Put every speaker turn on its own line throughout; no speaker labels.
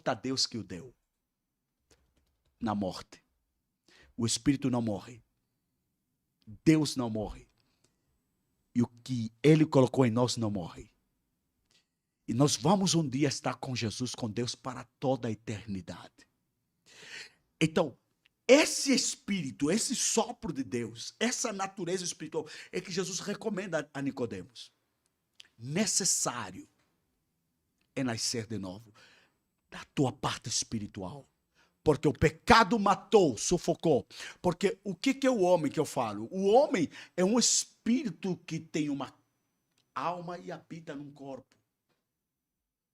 a Deus que o deu na morte. O Espírito não morre. Deus não morre. E o que Ele colocou em nós não morre. E nós vamos um dia estar com Jesus, com Deus, para toda a eternidade. Então, esse Espírito, esse sopro de Deus, essa natureza espiritual, é que Jesus recomenda a Nicodemos. Necessário é nascer de novo, da tua parte espiritual. Porque o pecado matou, sufocou. Porque o que é o homem que eu falo? O homem é um espírito que tem uma alma e habita num corpo.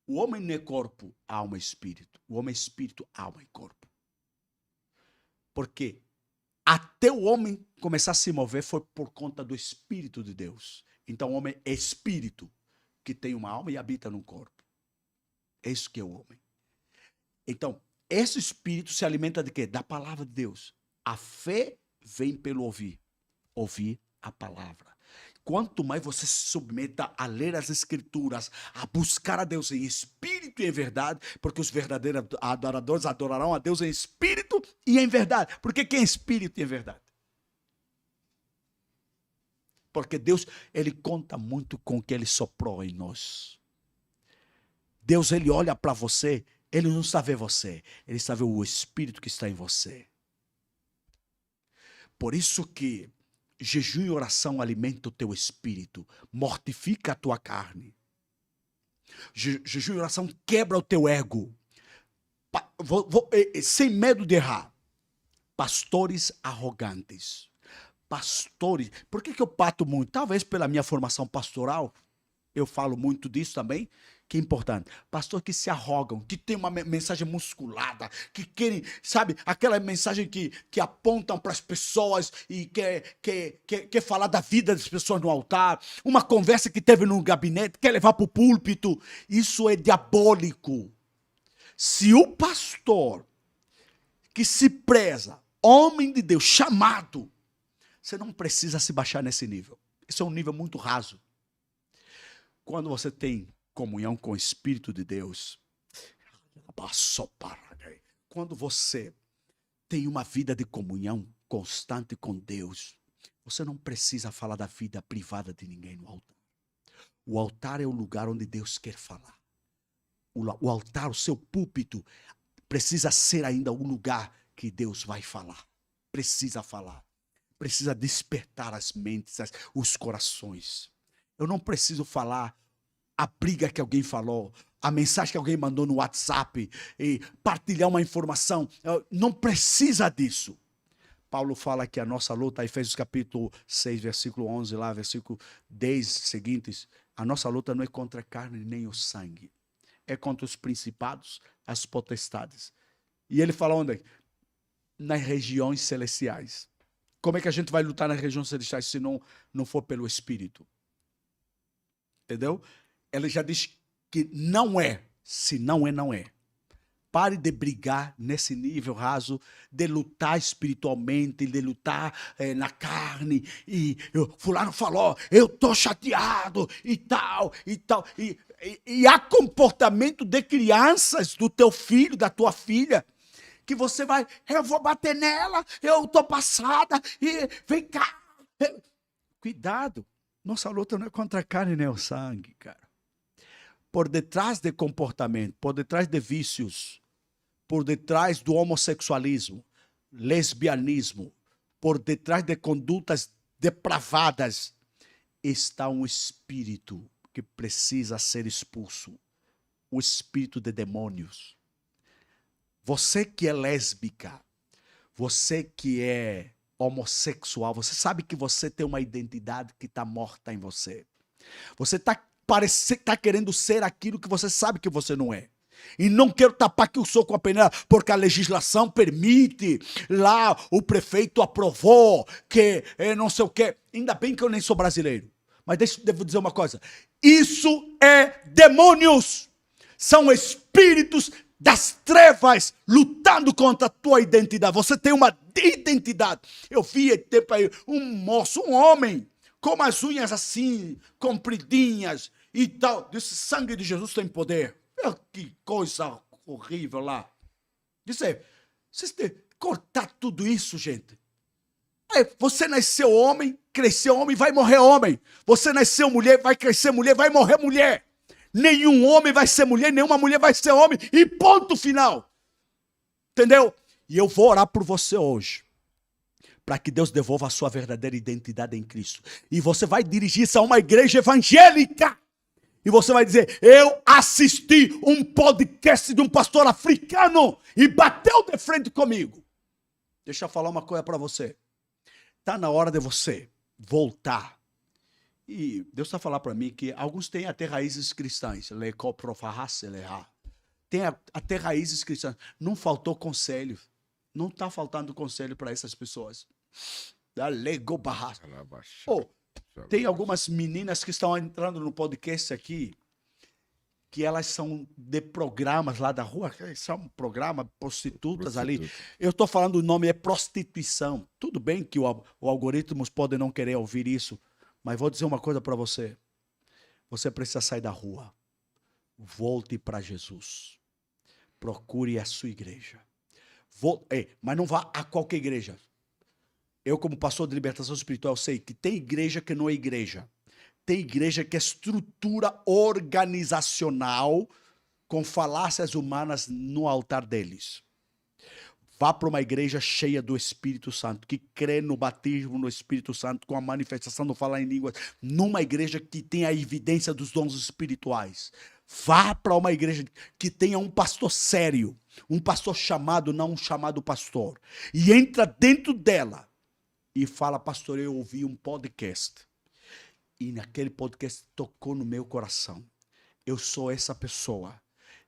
O homem não é corpo, alma e espírito. O homem é espírito, alma e corpo. Porque até o homem começar a se mover foi por conta do Espírito de Deus. Então o homem é espírito que tem uma alma e habita num corpo. É isso que é o homem. Então, esse espírito se alimenta de quê? Da palavra de Deus. A fé vem pelo ouvir. Ouvir a palavra. Quanto mais você se submeta a ler as Escrituras, a buscar a Deus em espírito e em verdade, porque os verdadeiros adoradores adorarão a Deus em espírito e em verdade. Porque quem é espírito e em verdade? Porque Deus, Ele conta muito com o que Ele soprou em nós. Deus, Ele olha para você, Ele não está vendo você, Ele está vendo o Espírito que está em você. Por isso que jejum e oração alimenta o teu espírito, mortifica a tua carne. Jejum e oração quebra o teu ego. Sem medo de errar. Pastores arrogantes. Pastores. Por que eu pato muito? Talvez pela minha formação pastoral. Eu falo muito disso também. Que é importante. Pastores que se arrogam, que tem uma mensagem musculada, que querem, sabe, aquela mensagem que apontam para as pessoas e quer falar da vida das pessoas no altar, uma conversa que teve no gabinete, quer levar para o púlpito. Isso é diabólico. Se o pastor que se preza, homem de Deus, chamado, você não precisa se baixar nesse nível. Isso é um nível muito raso. Quando você tem comunhão com o Espírito de Deus, quando você tem uma vida de comunhão constante com Deus, você não precisa falar da vida privada de ninguém no altar. O altar é o lugar onde Deus quer falar. O altar, o seu púlpito, precisa ser ainda o lugar que Deus vai falar. Precisa falar. Precisa despertar as mentes, os corações. Eu não preciso falar a briga que alguém falou, a mensagem que alguém mandou no WhatsApp, e partilhar uma informação. Não precisa disso. Paulo fala que a nossa luta, Efésios capítulo 6, versículo 11, lá, versículo 10 seguintes, a nossa luta não é contra a carne nem o sangue. É contra os principados, as potestades. E ele fala onde? Nas regiões celestiais. Como é que a gente vai lutar nas regiões celestiais se não for pelo Espírito? Entendeu? Ele já diz que não é. Se não é, não é. Pare de brigar nesse nível raso, de lutar espiritualmente, de lutar na carne. E fulano falou, eu estou chateado e tal, e tal. E há comportamento de crianças do teu filho, da tua filha, que você vai, eu vou bater nela, eu estou passada, e vem cá. Cuidado, nossa luta não é contra a carne nem o sangue, cara. Por detrás de comportamento, por detrás de vícios, por detrás do homossexualismo, lesbianismo, por detrás de condutas depravadas, está um espírito que precisa ser expulso. O espírito de demônios. Você que é lésbica, você que é homossexual, você sabe que você tem uma identidade que está morta em você. Você está querendo ser aquilo que você sabe que você não é. E não quero tapar aqui o sol com a peneira, porque a legislação permite, lá o prefeito aprovou, que não sei o quê. Ainda bem que eu nem sou brasileiro. Mas devo dizer uma coisa, isso é demônios, são espíritos das trevas lutando contra a tua identidade. Você tem uma identidade. Eu vi tempo aí um moço, um homem, com as unhas assim, compridinhas e tal. Disse, sangue de Jesus tem poder. Que coisa horrível lá. Dizer, vocês têm que cortar tudo isso, gente. Você nasceu homem, cresceu homem, vai morrer homem. Você nasceu mulher, vai crescer mulher, vai morrer mulher. Nenhum homem vai ser mulher, nenhuma mulher vai ser homem. E ponto final. Entendeu? E eu vou orar por você hoje, para que Deus devolva a sua verdadeira identidade em Cristo. E você vai dirigir-se a uma igreja evangélica. E você vai dizer, eu assisti um podcast de um pastor africano e bateu de frente comigo. Deixa eu falar uma coisa para você. Está na hora de você voltar. E Deus está falando para mim que alguns têm até raízes cristãs. Tem até raízes cristãs. Não faltou conselho. Não está faltando conselho para essas pessoas. Oh, tem algumas meninas que estão entrando no podcast aqui, que elas são de programas lá da rua, são programas, prostitutas ali. Eu estou falando, o nome é prostituição. Tudo bem que o algoritmos pode não querer ouvir isso, mas vou dizer uma coisa para você. Você precisa sair da rua. Volte para Jesus. Procure a sua igreja. Mas não vá a qualquer igreja. Eu, como pastor de libertação espiritual, sei que tem igreja que não é igreja. Tem igreja que é estrutura organizacional com falácias humanas no altar deles. Vá para uma igreja cheia do Espírito Santo, que crê no batismo no Espírito Santo, com a manifestação do falar em línguas, numa igreja que tenha a evidência dos dons espirituais. Vá para uma igreja que tenha um pastor sério, um pastor chamado, não um chamado pastor. E entra dentro dela e fala, pastor, eu ouvi um podcast. E naquele podcast tocou no meu coração. Eu sou essa pessoa.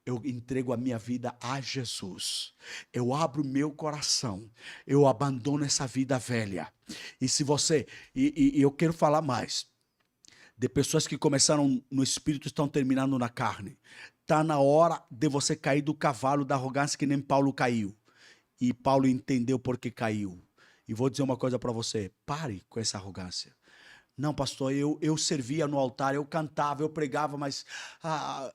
Eu entrego a minha vida a Jesus. Eu abro meu coração. Eu abandono essa vida velha. E se você... E eu quero falar mais. De pessoas que começaram no espírito e estão terminando na carne. Está na hora de você cair do cavalo da arrogância que nem Paulo caiu. E Paulo entendeu por que caiu. E vou dizer uma coisa para você. Pare com essa arrogância. Não, pastor, eu servia no altar, eu cantava, eu pregava, mas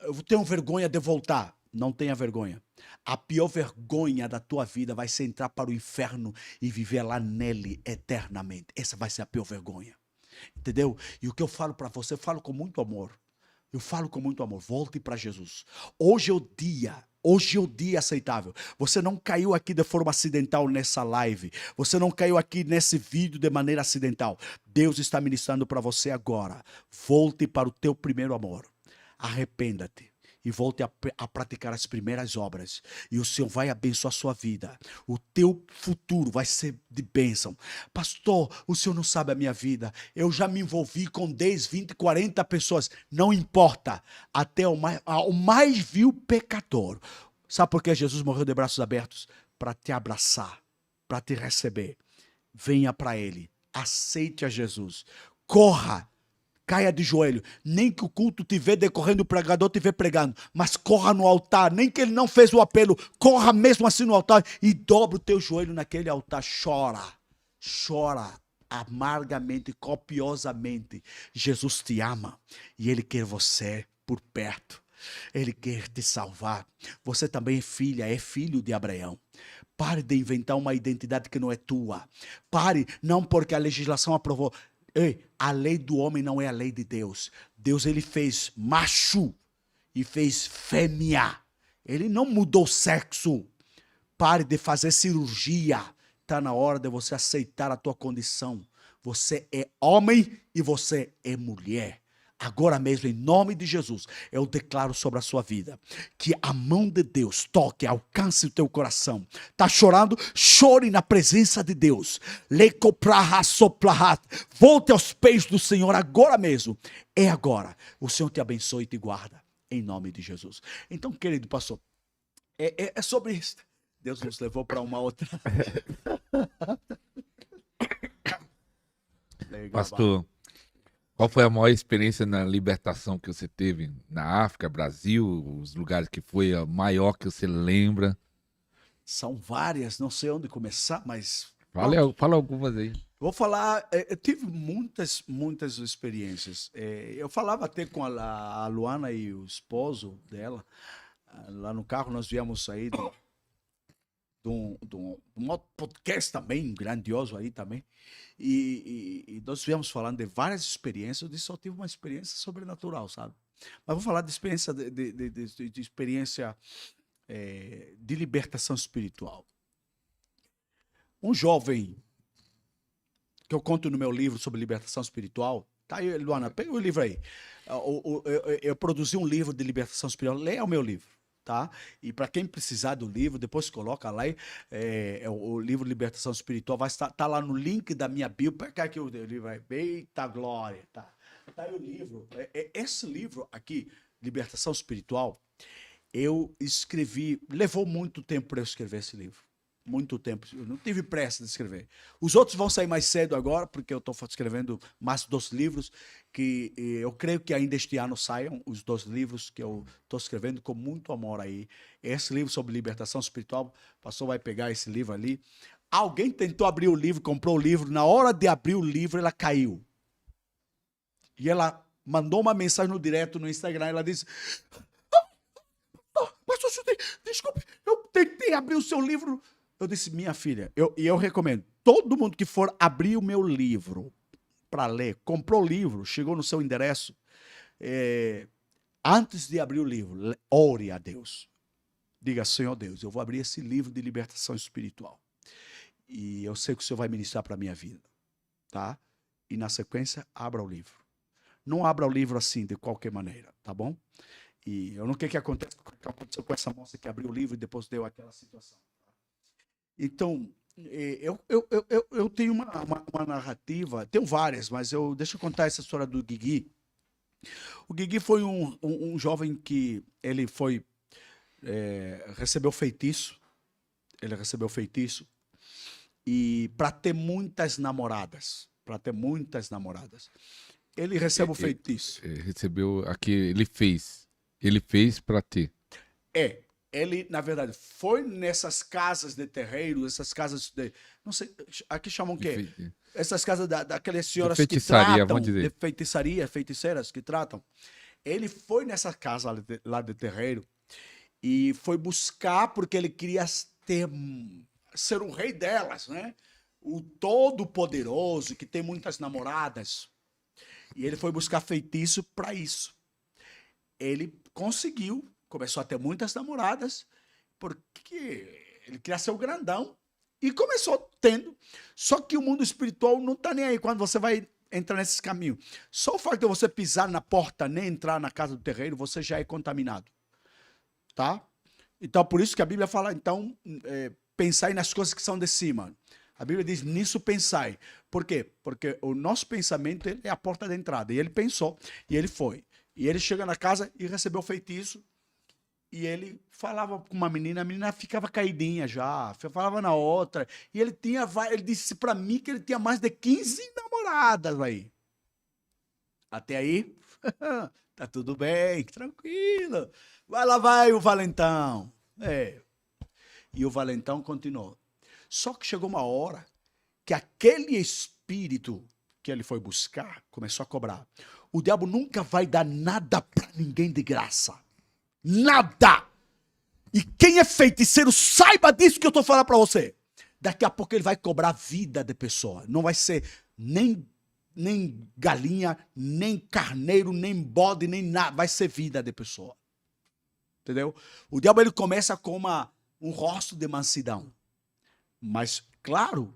eu tenho vergonha de voltar. Não tenha vergonha. A pior vergonha da tua vida vai ser entrar para o inferno e viver lá nele eternamente. Essa vai ser a pior vergonha. Entendeu? E o que eu falo para você, eu falo com muito amor. Eu falo com muito amor. Volte para Jesus. Hoje é o dia. Hoje é o dia aceitável. Você não caiu aqui de forma acidental nessa live. Você não caiu aqui nesse vídeo de maneira acidental. Deus está ministrando para você agora. Volte para o teu primeiro amor. Arrependa-te. E volte a praticar as primeiras obras. E o Senhor vai abençoar a sua vida. O teu futuro vai ser de bênção. Pastor, o Senhor não sabe a minha vida. Eu já me envolvi com 10, 20, 40 pessoas. Não importa. Até o mais vil pecador. Sabe por que Jesus morreu de braços abertos? Para te abraçar. Para te receber. Venha para Ele. Aceite a Jesus. Corra. Caia de joelho, nem que o culto estiver decorrendo, o pregador estiver pregando, mas corra no altar, nem que ele não fez o apelo, corra mesmo assim no altar e dobra o teu joelho naquele altar, chora amargamente, copiosamente. Jesus te ama e Ele quer você por perto, Ele quer te salvar. Você também é filha, é filho de Abraão. Pare de inventar uma identidade que não é tua. Pare, não porque a legislação aprovou. Ei, a lei do homem não é a lei de Deus. Deus, ele fez macho e fez fêmea. Ele não mudou o sexo. Pare de fazer cirurgia. Está na hora de você aceitar a tua condição. Você é homem e você é mulher. Agora mesmo, em nome de Jesus, eu declaro sobre a sua vida que a mão de Deus toque, alcance o teu coração. Está chorando? Chore na presença de Deus. Volte aos pés do Senhor agora mesmo. É agora. O Senhor te abençoe e te guarda. Em nome de Jesus. Então, querido pastor, é sobre isso. Deus nos levou para uma outra.
Pastor, qual foi a maior experiência na libertação que você teve na África, Brasil, os lugares que foi a maior que você lembra?
São várias, não sei onde começar, mas...
Fala algumas aí.
Vou falar, eu tive muitas experiências. Eu falava até com a Luana e o esposo dela, Lá no carro nós viemos sair de um outro podcast também, grandioso aí também. E nós viemos falando de várias experiências. Eu disse, só tive uma experiência sobrenatural, sabe? Mas vou falar de experiência de experiência de libertação espiritual. Um jovem que eu conto no meu livro sobre libertação espiritual. Tá aí, Luana, pega o livro aí. Eu produzi um livro de libertação espiritual. Leia o meu livro, tá? E para quem precisar do livro, depois coloca lá. O livro Libertação Espiritual vai estar tá lá no link da minia bio. Pega aqui o livro aí. Eita glória, tá? Tá aí o livro. Esse livro aqui, Libertação Espiritual, eu escrevi. Levou muito tempo para eu escrever esse livro. Muito tempo. Eu não tive pressa de escrever. Os outros vão sair mais cedo agora, porque eu estou escrevendo mais 2 livros, que eu creio que ainda este ano saiam os 2 livros que eu estou escrevendo com muito amor aí. Esse livro sobre libertação espiritual, o pastor vai pegar esse livro ali. Alguém tentou abrir o livro, comprou o livro, na hora de abrir o livro, ela caiu. E ela mandou uma mensagem no direto no Instagram, ela disse... Pastor, desculpe, eu tentei abrir o seu livro... Eu disse, minha filha, eu recomendo, todo mundo que for abrir o meu livro para ler, comprou o livro, chegou no seu endereço, antes de abrir o livro, ore a Deus. Diga, Senhor Deus, eu vou abrir esse livro de libertação espiritual. E eu sei que o Senhor vai ministrar para a minha vida, tá? E na sequência, abra o livro. Não abra o livro assim, de qualquer maneira, tá bom? E eu não quero que aconteceu com essa moça que abriu o livro e depois deu aquela situação. Então, eu tenho uma narrativa, tenho várias, mas deixa eu contar essa história do Guigui. O Guigui foi um jovem que ele recebeu feitiço, e para ter muitas namoradas, ele recebe o feitiço.
Recebeu aqui, ele fez para ter.
Ele, na verdade, foi nessas casas de terreiro, essas casas de... Não sei, aqui chamam o quê? Essas casas daquelas senhoras que tratam... De feitiçaria, feiticeiras que tratam. Ele foi nessa casa lá de terreiro e foi buscar porque ele queria ser o rei delas, né? O todo-poderoso, que tem muitas namoradas. E ele foi buscar feitiço para isso. Ele conseguiu... Começou a ter muitas namoradas, porque ele queria ser o grandão, e começou tendo. Só que o mundo espiritual não está nem aí quando você vai entrar nesses caminhos. Só o fato de você pisar na porta, nem entrar na casa do terreiro, você já é contaminado. Tá? Então, por isso que a Bíblia fala, então, pensai nas coisas que são de cima. A Bíblia diz, nisso pensai. Por quê? Porque o nosso pensamento é a porta de entrada. E ele pensou, e ele foi. E ele chega na casa e recebeu feitiço. E ele falava com uma menina, a menina ficava caidinha já, falava na outra. E ele disse pra mim que ele tinha mais de 15 namoradas aí. Até aí, tá tudo bem, tranquilo. Vai o valentão. E o valentão continuou. Só que chegou uma hora que aquele espírito que ele foi buscar começou a cobrar. O diabo nunca vai dar nada pra ninguém de graça. Nada! E quem é feiticeiro, saiba disso que eu estou falando para você. Daqui a pouco ele vai cobrar vida de pessoa. Não vai ser nem galinha, nem carneiro, nem bode, nem nada. Vai ser vida de pessoa. Entendeu? O diabo ele começa com um rosto de mansidão. Mas, claro,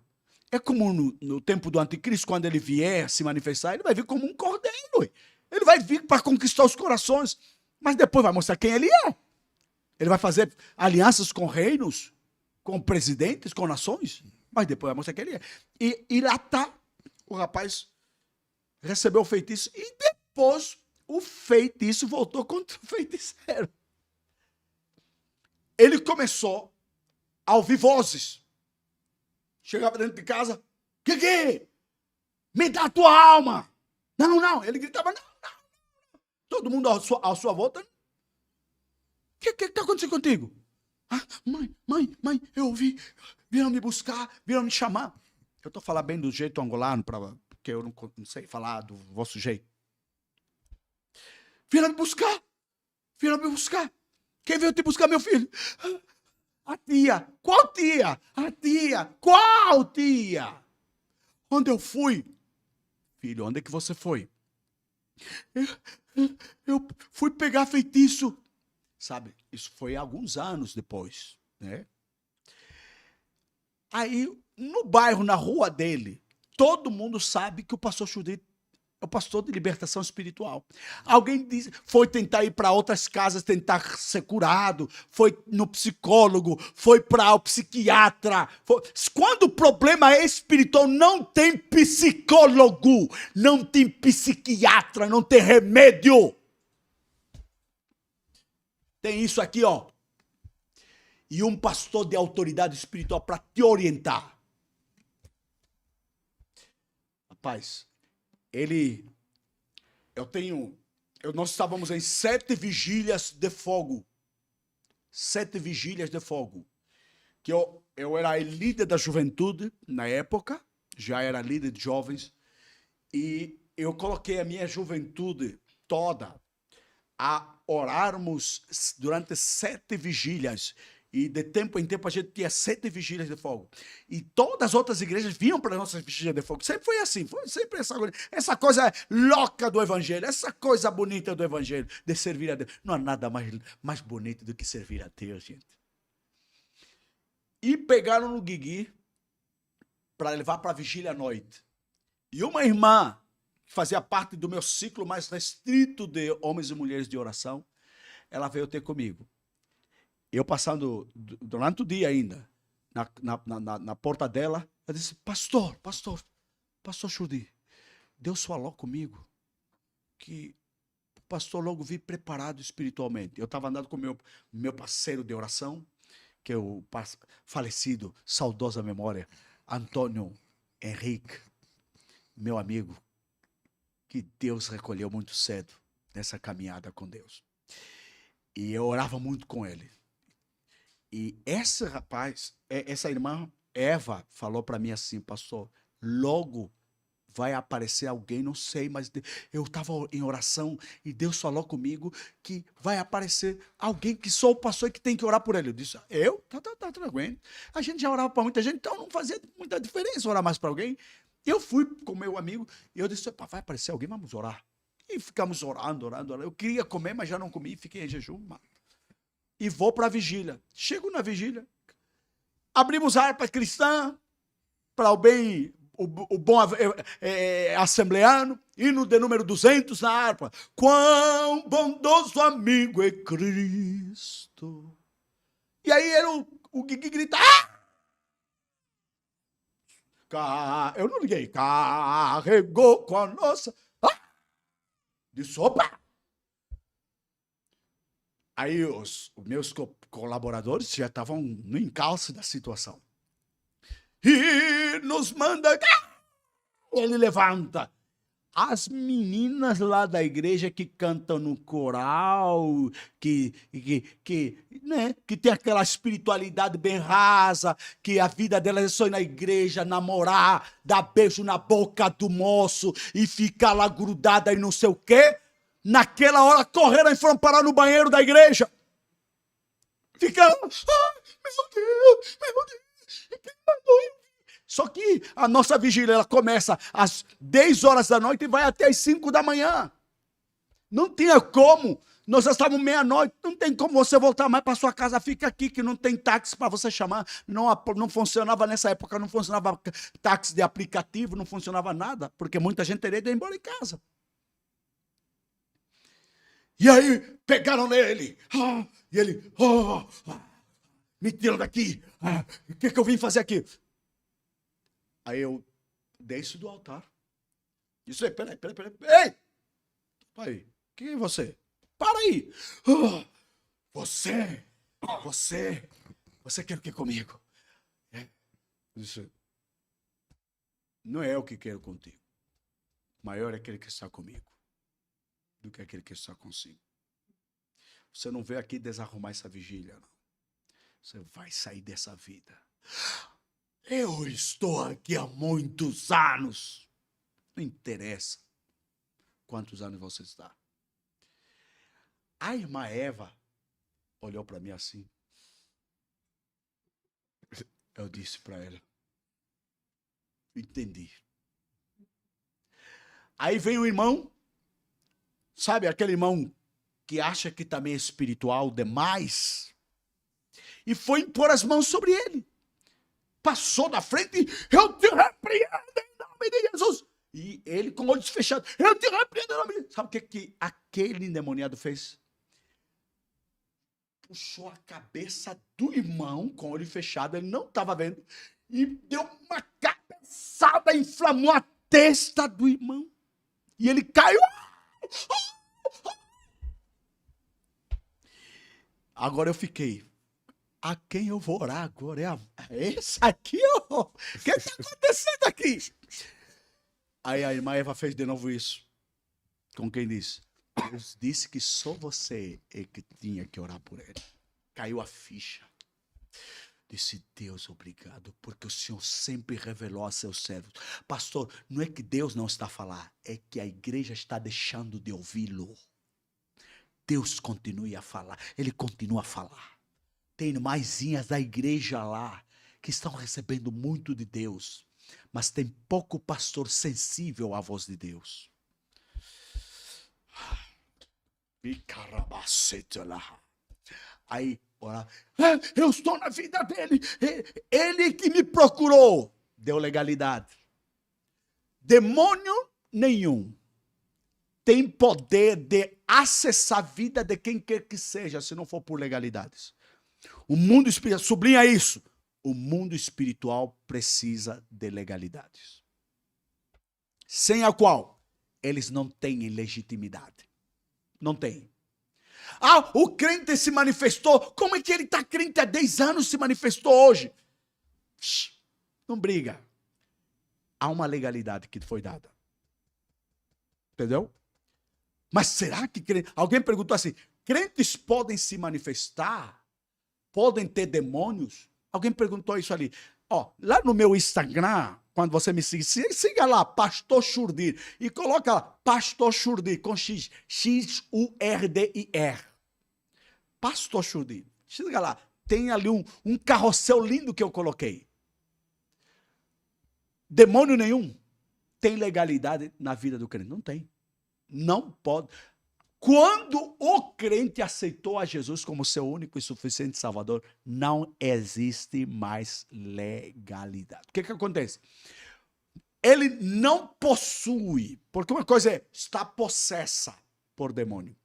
é como no tempo do anticristo, quando ele vier se manifestar, ele vai vir como um cordeiro. Ele vai vir para conquistar os corações. Mas depois vai mostrar quem ele é. Ele vai fazer alianças com reinos, com presidentes, com nações. Mas depois vai mostrar quem ele é. E lá está. O rapaz recebeu o feitiço. E depois o feitiço voltou contra o feiticeiro. Ele começou a ouvir vozes. Chegava dentro de casa. Que? Me dá a tua alma. Não. Ele gritava, não. Todo mundo à sua volta. O que está acontecendo contigo? Mãe, eu ouvi. Viram me buscar, viram me chamar. Eu estou falando bem do jeito angolano, porque eu não sei falar do vosso jeito. Viram me buscar. Quem veio te buscar, meu filho? A tia. Qual tia? A tia. Qual tia? Onde eu fui? Filho, onde é que você foi? Eu fui pegar feitiço. Sabe, isso foi alguns anos depois, né? Aí, no bairro, na rua dele, todo mundo sabe que o pastor Judite é o pastor de libertação espiritual. Alguém foi tentar ir para outras casas, tentar ser curado, foi no psicólogo, foi para o psiquiatra. Quando o problema é espiritual, não tem psicólogo, não tem psiquiatra, não tem remédio. Tem isso aqui, ó. E um pastor de autoridade espiritual para te orientar. Rapaz, nós estávamos em 7 vigílias de fogo. 7 vigílias de fogo. Que eu era líder da juventude na época, já era líder de jovens, e eu coloquei a minha juventude toda a orarmos durante 7 vigílias. E de tempo em tempo a gente tinha 7 vigílias de fogo. E todas as outras igrejas vinham para as nossas vigílias de fogo. Sempre foi assim, foi sempre essa coisa louca do evangelho, essa coisa bonita do evangelho, de servir a Deus. Não há nada mais bonito do que servir a Deus, gente. E pegaram no Guigui para levar para a vigília à noite. E uma irmã, que fazia parte do meu ciclo mais restrito de homens e mulheres de oração, ela veio ter comigo. Eu passando durante o dia ainda, na porta dela, eu disse, pastor Chudi, Deus falou comigo que o pastor logo vi preparado espiritualmente. Eu estava andando com meu parceiro de oração, que é o falecido, saudosa memória, Antônio Henrique, meu amigo, que Deus recolheu muito cedo nessa caminhada com Deus. E eu orava muito com ele. E esse rapaz, essa irmã Eva, falou para mim assim, pastor, logo vai aparecer alguém, não sei, mas eu estava em oração e Deus falou comigo que vai aparecer alguém que sou o pastor e que tem que orar por ele. Eu disse, eu? Tá tranquilo. A gente já orava para muita gente, então não fazia muita diferença orar mais para alguém. Eu fui com meu amigo e eu disse, vai aparecer alguém, vamos orar. E ficamos orando. Eu queria comer, mas já não comi, fiquei em jejum, mano. E vou para a vigília. Chego na vigília. Abrimos a harpa cristã para o bom assembleano. Hino de número 200 na harpa. Quão bondoso amigo é Cristo. E aí o Guigui grita. Eu não liguei. Carregou com a nossa. Disse, opa. Aí os meus colaboradores já estavam no encalço da situação. E nos manda... Ele levanta. As meninas lá da igreja que cantam no coral, que tem aquela espiritualidade bem rasa, que a vida delas é só ir na igreja, namorar, dar beijo na boca do moço e ficar lá grudada e não sei o quê. Naquela hora, correram e foram parar no banheiro da igreja. Ficaram, meu Deus, quem mandou eu? Só que a nossa vigília, ela começa às 10 horas da noite e vai até às 5 da manhã. Não tinha como, nós já estávamos meia-noite, não tem como você voltar mais para sua casa, fica aqui que não tem táxi para você chamar. Não funcionava nessa época, não funcionava táxi de aplicativo, não funcionava nada, porque muita gente teria de ir embora em casa. E aí, pegaram nele. E ele, me tiram daqui. O que eu vim fazer aqui? Aí eu desço do altar. Disse, peraí. Ei! Pai, quem é você? Para aí. Você quer o que comigo? Disse, não é eu que quero contigo. Maior é aquele que está comigo do que aquele que está consigo. Você não veio aqui desarrumar essa vigília, não. Você vai sair dessa vida. Eu estou aqui há muitos anos. Não interessa quantos anos você está. A irmã Eva olhou para mim assim. Eu disse para ela, entendi. Aí vem o irmão, sabe aquele irmão que acha que também é espiritual demais, e foi impor as mãos sobre ele. Passou na frente, eu te repreendo em nome de Jesus. E ele com olhos fechados, eu te repreendo em nome de Jesus. Sabe o que aquele endemoniado fez? Puxou a cabeça do irmão com o olho fechado, ele não estava vendo, e deu uma cabeçada, inflamou a testa do irmão. E ele caiu. Agora eu fiquei, a quem eu vou orar agora? É esse aqui? O que está acontecendo aqui? Aí a irmã Eva fez de novo isso. Com quem disse? Deus disse que só você é que tinha que orar por ele. Caiu a ficha. Disse, Deus, obrigado, porque o Senhor sempre revelou a seus servos. Pastor, não é que Deus não está a falar, é que a igreja está deixando de ouvi-lo. Deus continue a falar, ele continua a falar. Tem irmãzinhas da igreja lá que estão recebendo muito de Deus, mas tem pouco pastor sensível à voz de Deus. Aí, ora, eu estou na vida dele, ele que me procurou, deu legalidade. Demônio nenhum tem poder de acessar a vida de quem quer que seja, se não for por legalidades. O mundo espiritual, sublinha isso, o mundo espiritual precisa de legalidades, sem a qual eles não têm legitimidade. Não tem. Ah, o crente se manifestou. Como é que ele está crente há 10 anos se manifestou hoje? Não briga. Há uma legalidade que foi dada. Entendeu? Mas será que crente... Alguém perguntou assim, crentes podem se manifestar? Podem ter demônios? Alguém perguntou isso ali. Ó, lá no meu Instagram, quando você me siga, siga lá, Pastor Shurdir, e coloca lá, Pastor Shurdir, com X, X-U-R-D-I-R. Pastor Shurdir. Siga lá, tem ali um carrossel lindo que eu coloquei. Demônio nenhum tem legalidade na vida do crente. Não tem. Não pode. Quando o crente aceitou a Jesus como seu único e suficiente Salvador, não existe mais legalidade. O que acontece? Ele não possui, porque uma coisa é estar possessa por demônio,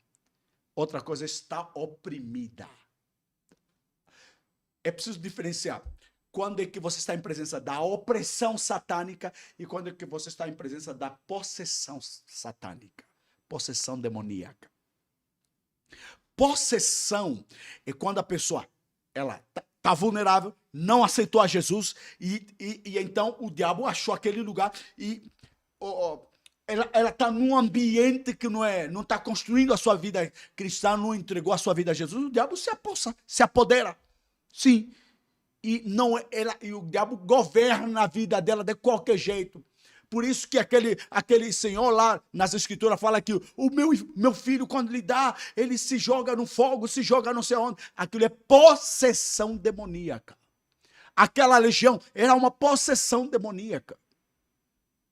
outra coisa é estar oprimida. É preciso diferenciar quando é que você está em presença da opressão satânica e quando é que você está em presença da possessão satânica. Possessão demoníaca. Possessão é quando a pessoa ela tá vulnerável, não aceitou a Jesus e então o diabo achou aquele lugar e ela está num ambiente que não está construindo a sua vida cristã, não entregou a sua vida a Jesus, o diabo se apodera. Sim. E o diabo governa a vida dela de qualquer jeito. Por isso que aquele senhor lá nas escrituras fala que o meu filho, quando lhe dá, ele se joga no fogo, se joga não sei onde. Aquilo é possessão demoníaca. Aquela legião era uma possessão demoníaca.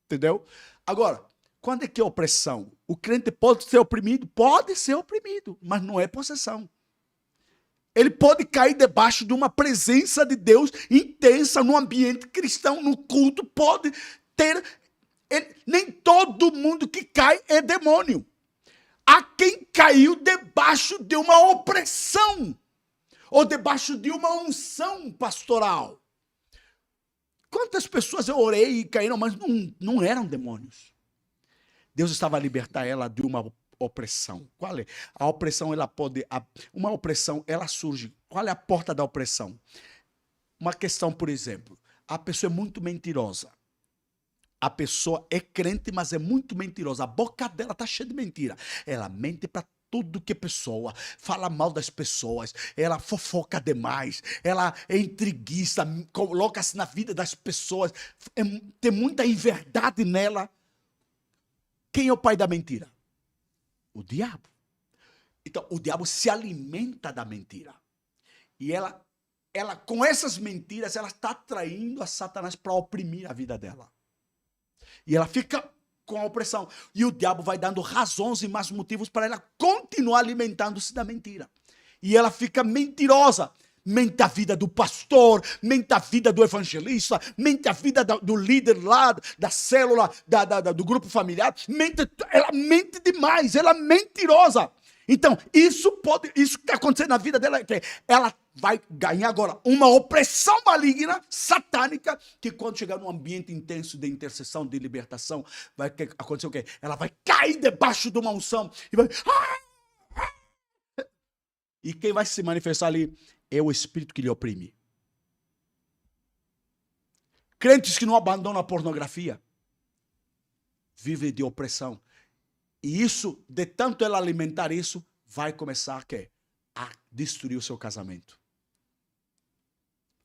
Entendeu? Agora, quando é que é opressão? O crente pode ser oprimido? Pode ser oprimido, mas não é possessão. Ele pode cair debaixo de uma presença de Deus intensa no ambiente cristão, no culto, pode ter... nem todo mundo que cai é demônio. Há quem caiu debaixo de uma opressão ou debaixo de uma unção pastoral. Quantas pessoas eu orei e caíram, mas não eram demônios. Deus estava a libertar ela de uma opressão. Qual é? A opressão, uma opressão, ela surge. Qual é a porta da opressão? Uma questão, por exemplo, a pessoa é muito mentirosa. A pessoa é crente, mas é muito mentirosa. A boca dela está cheia de mentira. Ela mente para tudo que é pessoa, fala mal das pessoas, ela fofoca demais, ela é intriguista, coloca-se na vida das pessoas, tem muita inverdade nela. Quem é o pai da mentira? O diabo. Então, o diabo se alimenta da mentira. E ela com essas mentiras, ela está atraindo a Satanás para oprimir a vida dela. E ela fica com a opressão. E o diabo vai dando razões e mais motivos para ela continuar alimentando-se da mentira. E ela fica mentirosa. Mente a vida do pastor, mente a vida do evangelista, mente a vida do líder lá, da célula, do grupo familiar. Ela mente demais, ela é mentirosa. Então, isso que está acontecendo na vida dela, que ela vai ganhar agora uma opressão maligna, satânica, que quando chegar num ambiente intenso de intercessão, de libertação, vai acontecer o quê? Ela vai cair debaixo de uma unção e vai... E quem vai se manifestar ali é o espírito que lhe oprime. Crentes que não abandonam a pornografia vivem de opressão. E isso, de tanto ela alimentar isso, vai começar a destruir o seu casamento.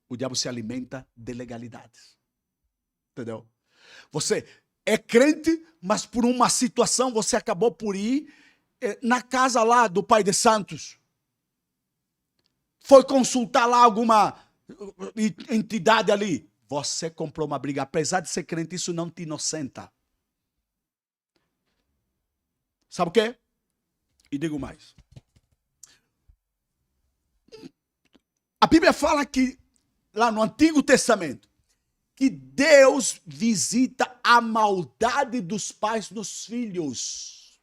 O diabo se alimenta de legalidades. Entendeu? Você é crente, mas por uma situação você acabou por ir na casa lá do Pai de Santos. Foi consultar lá alguma entidade ali. Você comprou uma briga. Apesar de ser crente, isso não te inocenta. Sabe o quê? E digo mais. A Bíblia fala que, lá no Antigo Testamento, que Deus visita a maldade dos pais nos filhos.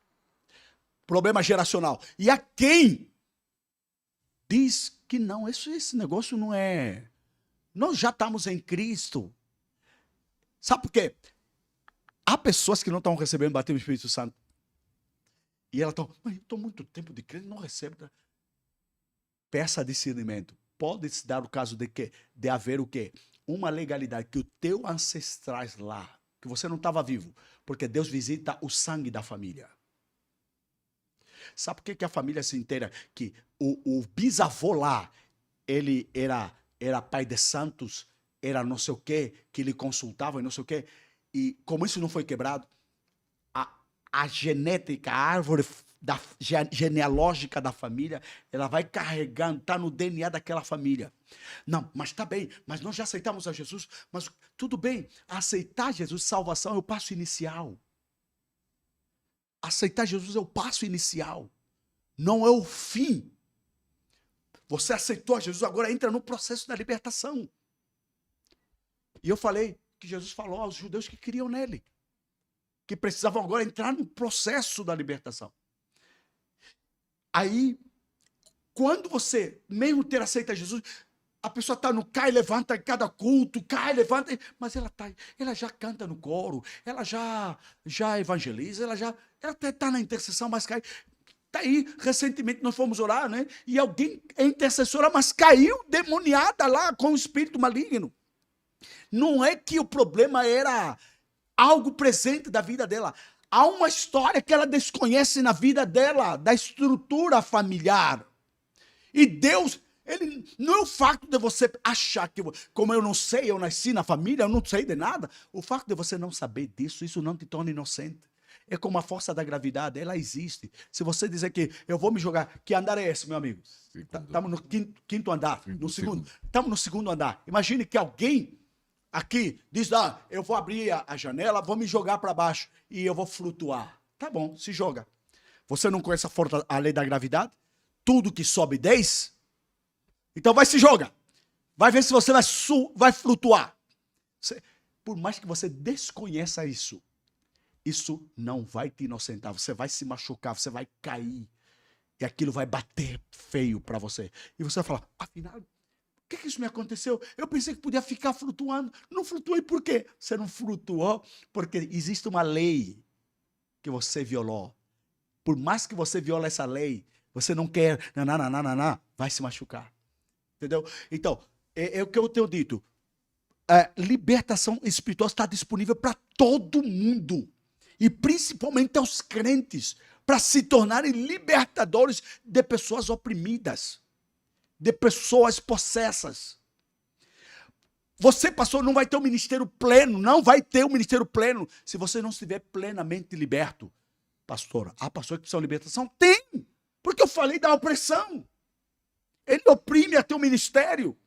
Problema geracional. E a quem diz que não, esse negócio não é... Nós já estamos em Cristo. Sabe por quê? Há pessoas que não estão recebendo o batismo do Espírito Santo. E elas estão, mas eu estou muito tempo de crente, não recebo. Peça discernimento. Pode se dar o caso de haver o quê? Uma legalidade que os teus ancestrais lá, que você não estava vivo, porque Deus visita o sangue da família. Sabe por que a família se inteira? Que o bisavô lá, ele era pai de santos, era não sei o quê, que ele consultava e não sei o quê. E como isso não foi quebrado, a genética, a árvore genealógica da família, ela vai carregando, está no DNA daquela família. Não, mas está bem, mas nós já aceitamos a Jesus, mas tudo bem, aceitar Jesus, salvação é o passo inicial. Aceitar Jesus é o passo inicial, não é o fim. Você aceitou a Jesus, agora entra no processo da libertação. E eu falei que Jesus falou aos judeus que queriam nele, que precisavam agora entrar no processo da libertação. Aí, quando você, mesmo ter aceito a Jesus, a pessoa está no cai, levanta em cada culto, cai, levanta, mas ela já canta no coro, ela já evangeliza, ela até está na intercessão, mas cai. Está aí, recentemente nós fomos orar, né? E alguém é intercessora, mas caiu demoniada lá com o espírito maligno. Não é que o problema era algo presente da vida dela. Há uma história que ela desconhece na vida dela, da estrutura familiar. E Deus, ele não é o fato de você achar que, como eu não sei, eu nasci na família, eu não sei de nada. O fato de você não saber disso, isso não te torna inocente. É como a força da gravidade, ela existe. Se você dizer que eu vou me jogar, que andar é esse, meu amigo? Estamos no quinto andar, no segundo. Estamos no segundo andar. Imagine que alguém aqui diz, eu vou abrir a janela, vou me jogar para baixo e eu vou flutuar. Tá bom, se joga. Você não conhece a lei da gravidade? Tudo que sobe desce. Então vai se joga. Vai ver se você vai flutuar. Por mais que você desconheça isso, isso não vai te inocentar. Você vai se machucar, você vai cair. E aquilo vai bater feio para você. E você vai falar, afinal, por que isso me aconteceu? Eu pensei que podia ficar flutuando. Não flutuei por quê? Você não flutuou porque existe uma lei que você violou. Por mais que você viole essa lei, você não quer, vai se machucar. Entendeu? Então, é o que eu tenho dito. A libertação espiritual está disponível para todo mundo. E principalmente aos crentes, para se tornarem libertadores de pessoas oprimidas, de pessoas possessas. Você, pastor, não vai ter um ministério pleno, não vai ter um ministério pleno, se você não estiver plenamente liberto. Pastor, há pastores que precisam de libertação? Tem! Porque eu falei da opressão. Ele oprime até o ministério.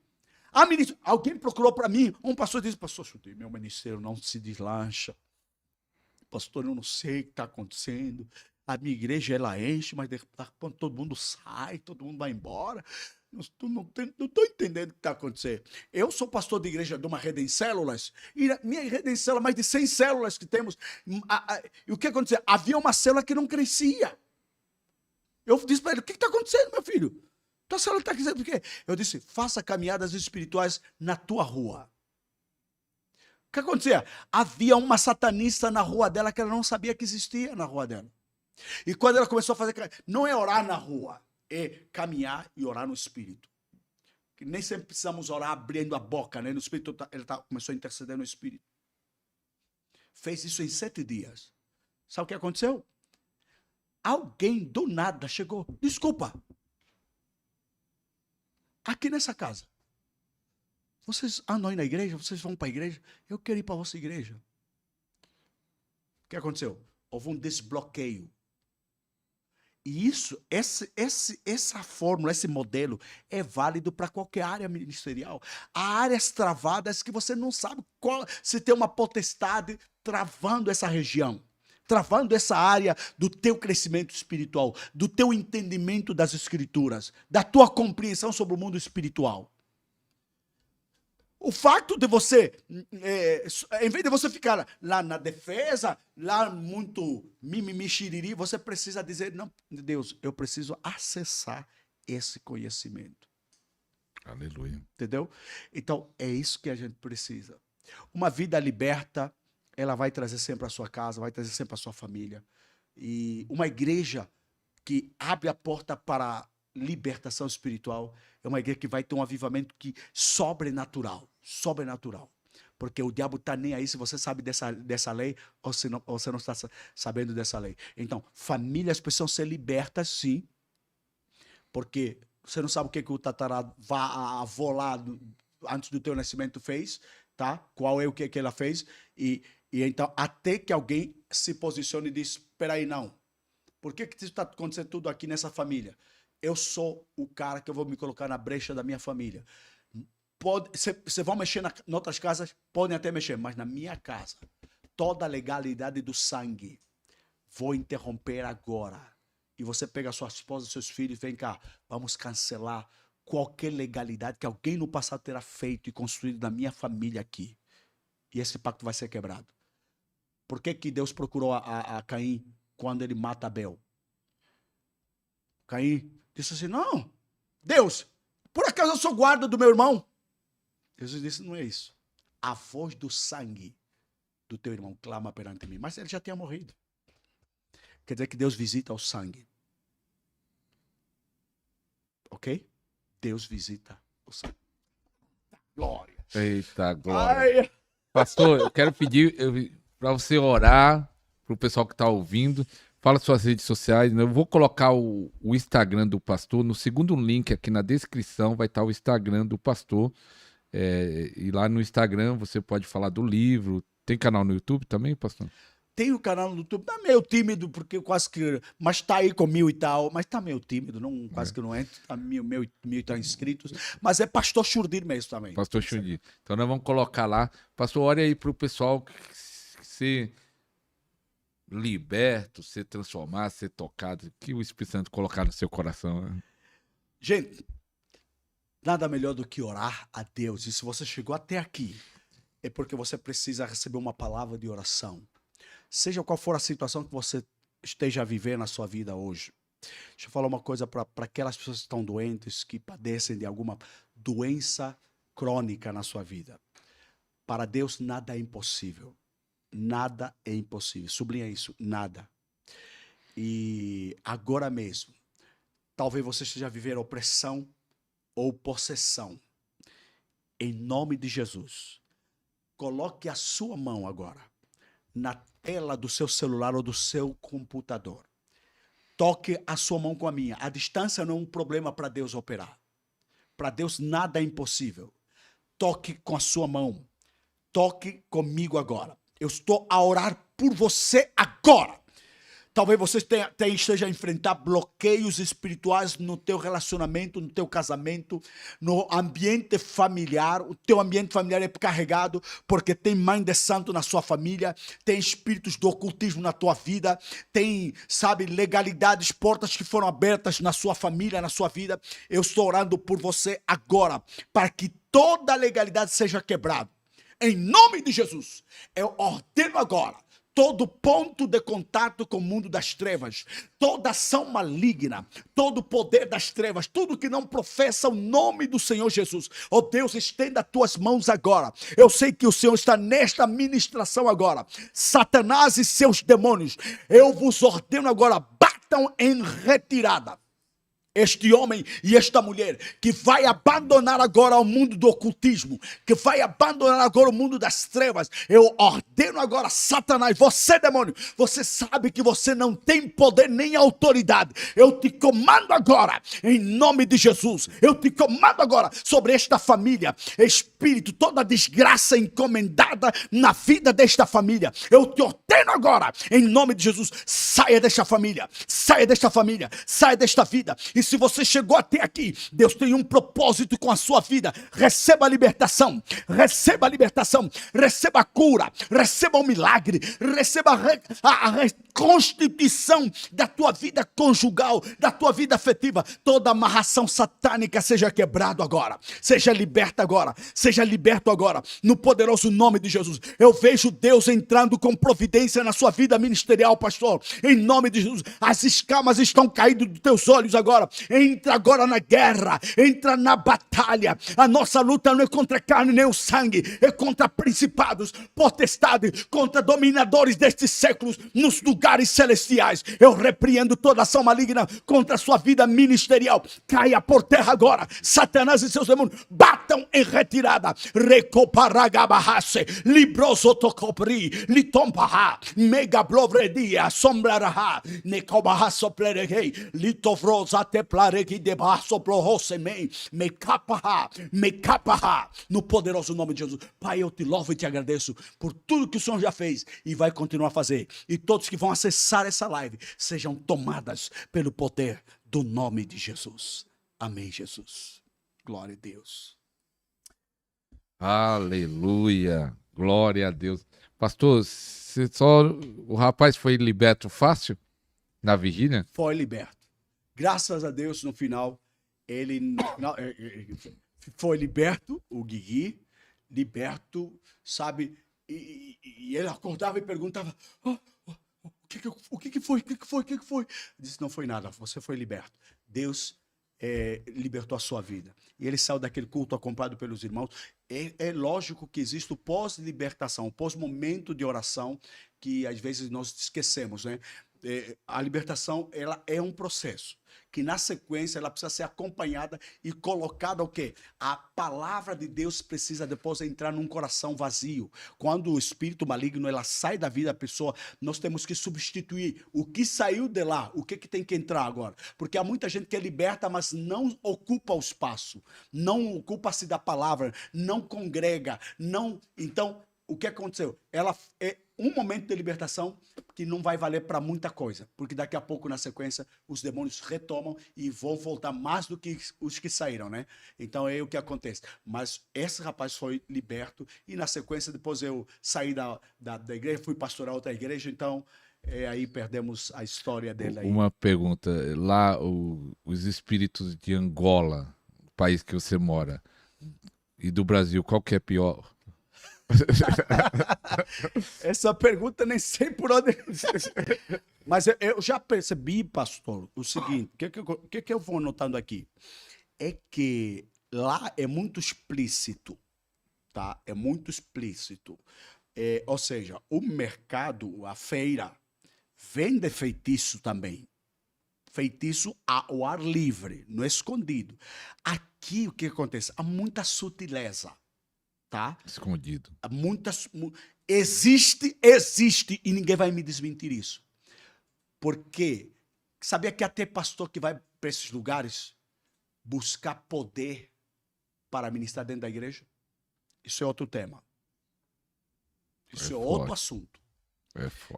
Alguém procurou para mim, um pastor disse, pastor, meu ministério não se deslancha. Pastor, eu não sei o que está acontecendo. A minha igreja, ela enche, mas depois todo mundo sai, todo mundo vai embora. Não estou entendendo o que está acontecendo. Eu sou pastor de igreja de uma rede em células, e minha rede em células, mais de 100 células que temos. E o que aconteceu? Havia uma célula que não crescia. Eu disse para ele, o que está acontecendo, meu filho? Tua célula está dizendo o quê? Eu disse, faça caminhadas espirituais na tua rua. O que acontecia? Havia uma satanista na rua dela que ela não sabia que existia na rua dela. E quando ela começou a fazer, não é orar na rua, é caminhar e orar no Espírito. Que nem sempre precisamos orar abrindo a boca, né? No Espírito, começou a interceder no Espírito. Fez isso em 7 dias. Sabe o que aconteceu? Alguém do nada chegou, desculpa, aqui nessa casa, vocês andam aí na igreja, vocês vão para a igreja, eu quero ir para a vossa igreja. O que aconteceu? Houve um desbloqueio. E isso, essa fórmula, esse modelo é válido para qualquer área ministerial. Há áreas travadas que você não sabe se tem uma potestade travando essa região, travando essa área do teu crescimento espiritual, do teu entendimento das escrituras, da tua compreensão sobre o mundo espiritual. O fato de você, em vez de você ficar lá na defesa, lá muito mimimi, xiriri, você precisa dizer, não, Deus, eu preciso acessar esse conhecimento.
Aleluia.
Entendeu? Então, é isso que a gente precisa. Uma vida liberta, ela vai trazer sempre a sua casa, vai trazer sempre a sua família. E uma igreja que abre a porta para libertação espiritual é uma igreja que vai ter um avivamento sobrenatural. Porque o diabo está nem aí se você sabe dessa lei ou se você não está sabendo dessa lei. Então, famílias precisam ser libertas, sim, porque você não sabe o que o tataravô lá antes do teu nascimento fez, tá? Qual é o que ela fez, e então até que alguém se posicione e diz, espera aí, não, por que está acontecendo tudo aqui nessa família? Eu sou o cara que eu vou me colocar na brecha da minha família. Vocês vão mexer em outras casas, podem até mexer, mas na minha casa, toda a legalidade do sangue, vou interromper agora. E você pega sua esposa, seus filhos, vem cá, vamos cancelar qualquer legalidade que alguém no passado terá feito e construído na minha família aqui. E esse pacto vai ser quebrado. Por que Deus procurou a Caim quando ele mata Abel? Caim disse assim, não, Deus, por acaso eu sou guarda do meu irmão? Jesus disse, não é isso. A voz do sangue do teu irmão clama perante mim. Mas ele já tinha morrido. Quer dizer que Deus visita o sangue. Ok? Deus visita o sangue. Glória.
Eita, glória. Ai. Pastor, eu quero pedir para você orar para o pessoal que está ouvindo. Fala suas redes sociais. Eu vou colocar o Instagram do pastor. No segundo link aqui na descrição vai estar o Instagram do pastor. E lá no Instagram você pode falar do livro. Tem canal no YouTube também, pastor?
Tem o canal no YouTube. Tá meio tímido, porque quase que... Mas tá aí com 1000 e tal. Mas tá meio tímido, não, quase que não entra. Tá mil e tal inscritos. Mas é Pastor Churdir mesmo também.
Pastor Churdir. Então nós vamos colocar lá. Pastor, olha aí para o pessoal ser liberto, ser transformado, ser tocado. Que o Espírito Santo colocar no seu coração. Né?
Gente, nada melhor do que orar a Deus. E se você chegou até aqui, é porque você precisa receber uma palavra de oração. Seja qual for a situação que você esteja vivendo na sua vida hoje. Deixa eu falar uma coisa para aquelas pessoas que estão doentes, que padecem de alguma doença crônica na sua vida. Para Deus nada é impossível. Nada é impossível. Sublinha isso, nada. E agora mesmo, talvez você esteja vivendo opressão ou possessão. Em nome de Jesus, coloque a sua mão agora na tela do seu celular ou do seu computador. Toque a sua mão com a minha. A distância não é um problema para Deus operar. Para Deus nada é impossível. Toque com a sua mão. Toque comigo agora. Eu estou a orar por você agora. Talvez você esteja a enfrentar bloqueios espirituais no teu relacionamento, no teu casamento, no ambiente familiar. O teu ambiente familiar é carregado porque tem mãe de santo na sua família, tem espíritos do ocultismo na tua vida, tem, sabe, legalidades, portas que foram abertas na sua família, na sua vida. Eu estou orando por você agora, para que toda legalidade seja quebrada. Em nome de Jesus, eu ordeno agora todo ponto de contato com o mundo das trevas, toda ação maligna, todo poder das trevas, tudo que não professa o nome do Senhor Jesus. Oh Deus, estenda as tuas mãos agora. Eu sei que o Senhor está nesta ministração agora. Satanás e seus demônios, eu vos ordeno agora, batam em retirada. Este homem e esta mulher que vai abandonar agora o mundo do ocultismo, que vai abandonar agora o mundo das trevas, eu ordeno agora, Satanás, você demônio, você sabe que você não tem poder nem autoridade. Eu te comando agora, em nome de Jesus, eu te comando agora sobre esta família, espírito, toda desgraça encomendada na vida desta família, eu te ordeno agora, em nome de Jesus, saia desta família, saia desta família, saia desta vida. E se você chegou até aqui, Deus tem um propósito com a sua vida. Receba a libertação, receba a libertação, receba a cura, receba o milagre, receba a reconstituição da tua vida conjugal, da tua vida afetiva. Toda amarração satânica seja quebrado agora, seja liberta agora, seja liberto agora, no poderoso nome de Jesus. Eu vejo Deus entrando com providência na sua vida ministerial, pastor, em nome de Jesus. As escamas estão caindo dos teus olhos agora. Entra agora na guerra, entra na batalha. A nossa luta não é contra a carne nem o sangue, é contra principados, potestades, contra dominadores destes séculos nos lugares celestiais. Eu repreendo toda ação maligna contra a sua vida ministerial. Caia por terra agora. Satanás e seus demônios batam em retirada. Recoparagabahase, librosotocopri, litompaha, megablovredia, sombraraha, necobahasoplerei, litovrosate plarequi debaixo plohossemei, mecapaha, no poderoso nome de Jesus. Pai, eu te louvo e te agradeço por tudo que o Senhor já fez e vai continuar a fazer. E todos que vão acessar essa live sejam tomadas pelo poder do nome de Jesus. Amém, Jesus. Glória a Deus.
Aleluia. Glória a Deus. Pastor, o rapaz foi liberto fácil na vigília?
Foi liberto. Graças a Deus, no final, ele foi liberto, o Guigui, liberto, sabe? E ele acordava e perguntava, o que foi? Disse, não foi nada, você foi liberto. Deus libertou a sua vida. E ele saiu daquele culto acompanhado pelos irmãos. É lógico que existe o pós-libertação, o pós-momento de oração, que às vezes nós esquecemos, né? A libertação, ela é um processo que na sequência ela precisa ser acompanhada e colocada o quê? A palavra de Deus precisa depois entrar num coração vazio. Quando o espírito maligno ela sai da vida da pessoa, nós temos que substituir o que saiu de lá, o que tem que entrar agora. Porque há muita gente que é liberta, mas não ocupa o espaço, não ocupa-se da palavra, não congrega, não... Então, o que aconteceu? Ela é um momento de libertação que não vai valer para muita coisa, porque daqui a pouco, na sequência, os demônios retomam e vão voltar mais do que os que saíram, né? Então é o que acontece. Mas esse rapaz foi liberto e, na sequência, depois eu saí da igreja, fui pastorar outra igreja, então aí perdemos a história dele. Aí.
Uma pergunta, lá os espíritos de Angola, o país que você mora, e do Brasil, qual que é pior?
Essa pergunta nem sei por onde. Mas eu já percebi, pastor, o seguinte: o que eu vou notando aqui? É que lá é muito explícito, tá? É muito explícito. Ou seja, o mercado, a feira, vende feitiço também. Feitiço ao ar livre, no escondido. Aqui o que acontece? Há muita sutileza. Tá?
Escondido.
Existe, e ninguém vai me desmentir isso. Porque sabia que até pastor que vai para esses lugares buscar poder para ministrar dentro da igreja? Isso é outro tema. Isso é outro assunto.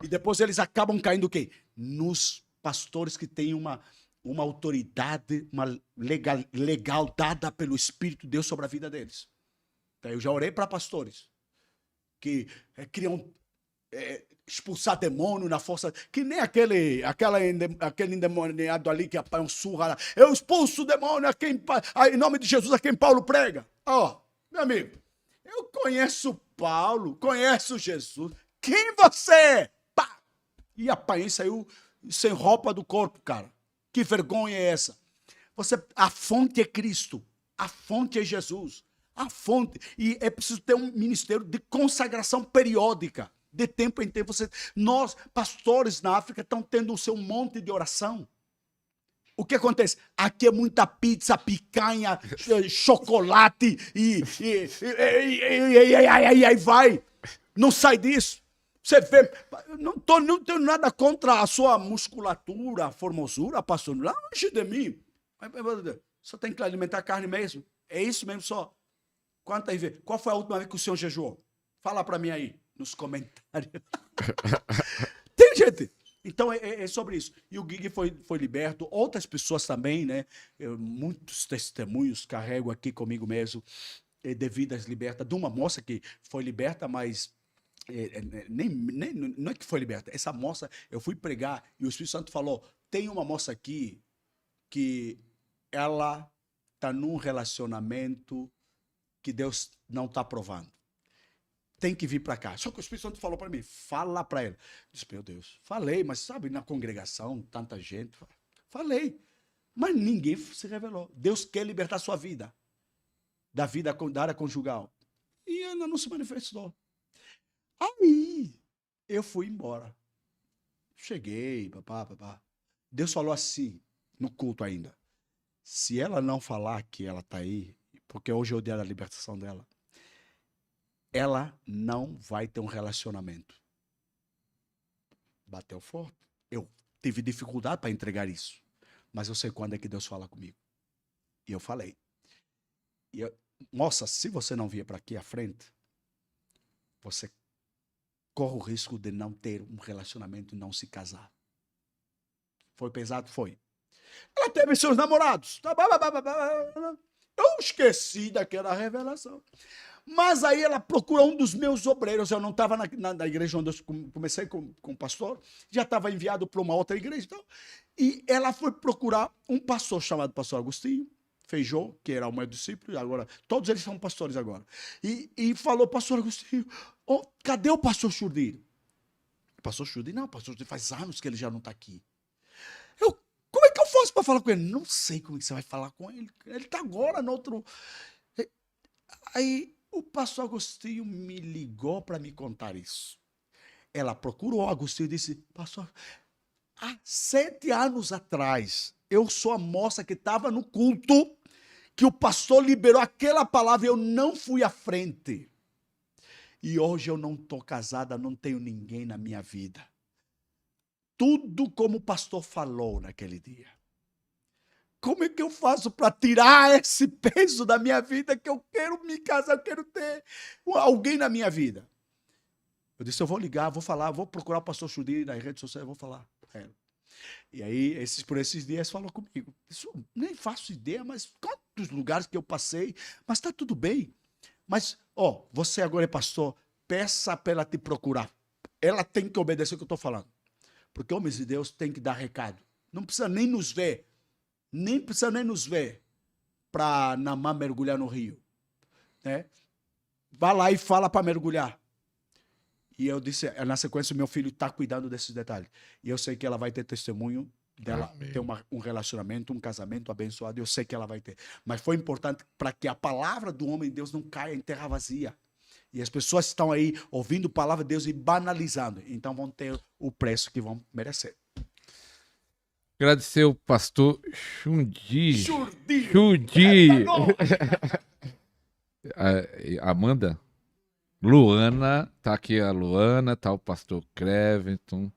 E depois eles acabam caindo o quê? Nos pastores que têm uma autoridade, uma legal dada pelo Espírito de Deus sobre a vida deles. Então, eu já orei para pastores que queriam expulsar demônio na força, que nem aquele endemoniado ali que apanha um surra lá. Eu expulso o demônio em nome de Jesus a quem Paulo prega. Meu amigo, eu conheço Paulo, conheço Jesus. Quem você é? Pá! E apanhei, saiu sem roupa do corpo, cara. Que vergonha é essa? A fonte é Cristo, a fonte é Jesus, a fonte. E é preciso ter um ministério de consagração periódica, de tempo em tempo. Nós, pastores na África, estão tendo o seu monte de oração. O que acontece? Aqui é muita pizza, picanha, chocolate e aí vai. Não sai disso. Você vê, não tenho nada contra a sua musculatura, a formosura, pastor. Longe de mim. Só tem que alimentar a carne mesmo. É isso mesmo só. Quantas vezes? Qual foi a última vez que o senhor jejuou? Fala para mim aí, nos comentários. Tem gente. Então é sobre isso. E o Gig foi liberto. Outras pessoas também, né? Muitos testemunhos carrego aqui comigo mesmo, devido às libertas. De uma moça que foi liberta, mas não é que foi liberta. Essa moça, eu fui pregar e o Espírito Santo falou: tem uma moça aqui que ela está num relacionamento que Deus não está aprovando. Tem que vir para cá. Só que o Espírito Santo falou para mim: fala para ela. Eu disse: meu Deus, falei, mas sabe, na congregação, tanta gente. Falei, mas ninguém se revelou. Deus quer libertar sua vida, da área conjugal. E ela não se manifestou. Aí, eu fui embora. Cheguei, papá. Deus falou assim, no culto ainda: se ela não falar que ela tá aí, porque hoje é o dia da libertação dela, ela não vai ter um relacionamento. Bateu forte. Eu tive dificuldade para entregar isso, mas eu sei quando é que Deus fala comigo. E eu falei. Moça, se você não vier para aqui à frente, você corre o risco de não ter um relacionamento e não se casar. Foi pesado? Foi. Ela teve seus namorados. Eu esqueci daquela revelação. Mas aí ela procurou um dos meus obreiros. Eu não estava na igreja onde eu comecei com o pastor. Já estava enviado para uma outra igreja. Então, e ela foi procurar um pastor chamado pastor Agostinho Feijó, que era o meu discípulo. Agora, todos eles são pastores agora. E falou: pastor Agostinho, cadê o pastor Churdir? Pastor Churdir? Não, pastor Churdir faz anos que ele já não está aqui. Como é que eu faço para falar com ele? Não sei como é que você vai falar com ele. Ele está agora no outro... Aí o pastor Agostinho me ligou para me contar isso. Ela procurou o Agostinho e disse: pastor, há 7 anos atrás, eu sou a moça que estava no culto, que o pastor liberou aquela palavra e eu não fui à frente. E hoje eu não estou casada, não tenho ninguém na minha vida. Tudo como o pastor falou naquele dia. Como é que eu faço para tirar esse peso da minha vida, que eu quero me casar, eu quero ter alguém na minha vida? Eu disse: eu vou ligar, vou falar, vou procurar o pastor Churdir nas redes sociais, vou falar para ela. E aí, por esses dias, falou comigo. Isso, nem faço ideia, mas quantos lugares que eu passei, mas está tudo bem. Mas, você agora é pastor, peça para ela te procurar. Ela tem que obedecer o que eu estou falando. Porque homens de Deus têm que dar recado. Não precisa nem nos ver. Nem precisa nem nos ver para Namã mergulhar no rio. Né? Vá lá e fala para mergulhar. E eu disse, na sequência, meu filho está cuidando desses detalhes. E eu sei que ela vai ter testemunho dela, ter um relacionamento, um casamento abençoado. Eu sei que ela vai ter. Mas foi importante para que a palavra do homem de Deus não caia em terra vazia. E as pessoas estão aí ouvindo a palavra de Deus e banalizando. Então vão ter o preço que vão merecer.
Agradecer o pastor Churdir. Amanda. Luana, tá aqui a Luana, tá o pastor Creventon,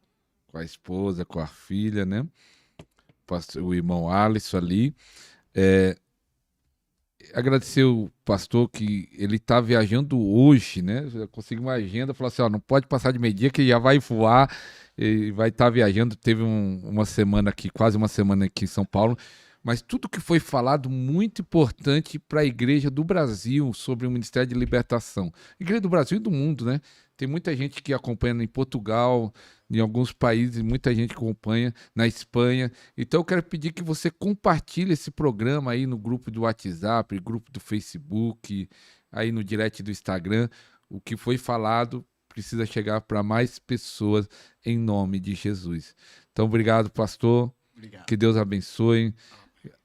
com a esposa, com a filha, né? O irmão Alisson ali. agradecer o pastor que ele está viajando hoje, né? Conseguiu uma agenda, falou assim, ó, não pode passar de meio-dia que já vai voar, e vai estar viajando. Teve uma semana aqui, quase uma semana aqui em São Paulo, mas tudo que foi falado muito importante para a Igreja do Brasil sobre o Ministério de Libertação. Igreja do Brasil e do mundo, né? Tem muita gente que acompanha em Portugal, em alguns países, muita gente acompanha na Espanha. Então eu quero pedir que você compartilhe esse programa aí no grupo do WhatsApp, grupo do Facebook, aí no direct do Instagram. O que foi falado precisa chegar para mais pessoas em nome de Jesus. Então, obrigado, pastor.
Obrigado.
Que Deus abençoe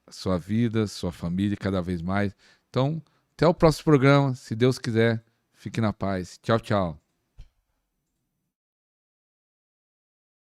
a sua vida, sua família cada vez mais. Então, até o próximo programa. Se Deus quiser, fique na paz. Tchau, tchau.